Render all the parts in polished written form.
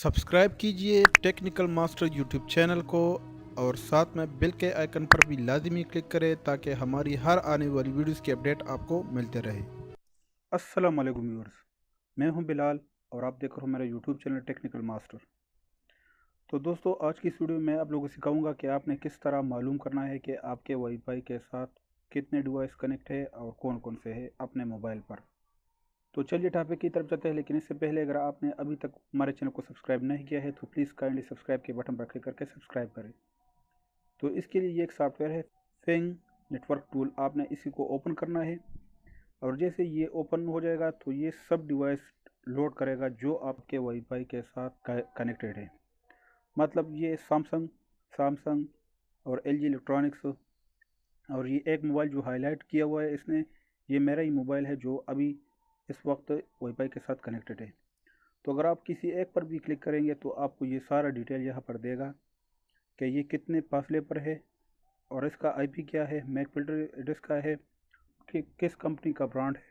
Subscribe कीजिए technical master YouTube channel को और साथ में बेल के आइकन पर भी लाजमी क्लिक करें ताकि हमारी हर आने वाली वीडियोस की अपडेट आपको मिलते रहे। अस्सलाम वालेकुम व्यूअर्स, मैं हूं बिलाल और आप देख रहे हो मेरा यूट्यूब चैनल टेक्निकल मास्टर। तो दोस्तों, आज की इस वीडियो में आप लोगों को सिखाऊंगा कि आपने किस तरह मालूम करना है कि आपके वाईफाई के साथ कितने डिवाइस कनेक्ट है और कौन कौन से है अपने मोबाइल पर। तो चलिए टॉपिक की तरफ चलते हैं, लेकिन इससे पहले अगर आपने अभी तक हमारे चैनल को सब्सक्राइब नहीं किया है तो प्लीज़ काइंडली सब्सक्राइब के बटन पर क्लिक करके सब्सक्राइब करें। तो इसके लिए ये एक सॉफ्टवेयर है फेंग नेटवर्क टूल, आपने इसी को ओपन करना है और जैसे ये ओपन हो जाएगा तो ये सब डिवाइस लोड करेगा जो आपके वाईफाई के साथ कनेक्टेड है। मतलब ये सैमसंग और एलजी इलेक्ट्रॉनिक्स, और ये एक मोबाइल जो हाईलाइट किया हुआ है इसने, ये मेरा ही मोबाइल है जो अभी इस वक्त वाईफाई के साथ कनेक्टेड है। तो अगर आप किसी एक पर भी क्लिक करेंगे तो आपको ये सारा डिटेल यहाँ पर देगा कि ये कितने फासले पर है और इसका आईपी क्या है, मैक फिल्टर एड्रेस का है, कि किस कंपनी का ब्रांड है,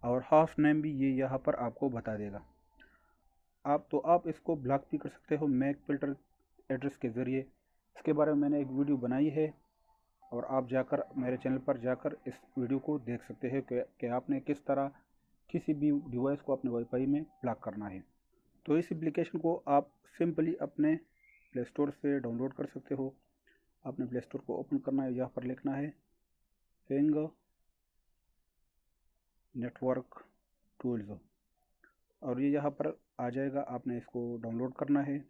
और हाफ नेम भी ये यहाँ पर आपको बता देगा। आप इसको ब्लॉक भी कर सकते हो मैक फिल्टर एड्रेस के ज़रिए। इसके बारे में मैंने एक वीडियो बनाई है और आप जाकर मेरे चैनल पर जाकर इस वीडियो को देख सकते हैं कि आपने किस तरह किसी भी डिवाइस को अपने वाईफाई में ब्लॉक करना है। तो इस एप्लीकेशन को आप सिंपली अपने प्ले स्टोर से डाउनलोड कर सकते हो। आपने प्ले स्टोर को ओपन करना है, यहाँ पर लिखना है फेंग नेटवर्क टूल्स और ये यहाँ पर आ जाएगा। आपने इसको डाउनलोड करना है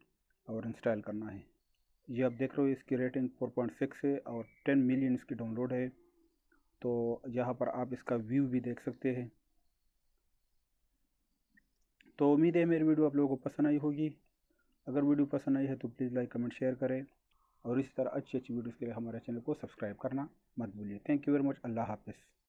और इंस्टॉल करना है। ये आप देख रहे हो इसकी रेटिंग 4.6 है और 10 मिलियन इसकी डाउनलोड है। तो यहाँ पर आप इसका व्यू भी देख सकते हैं। तो उम्मीद है मेरी वीडियो आप लोगों को पसंद आई होगी। अगर वीडियो पसंद आई है तो प्लीज़ लाइक कमेंट शेयर करें और इसी तरह अच्छी अच्छी वीडियोज़ के लिए हमारे चैनल को सब्सक्राइब करना मत भूलिए। Thank you very much. अल्लाह हाफिज़।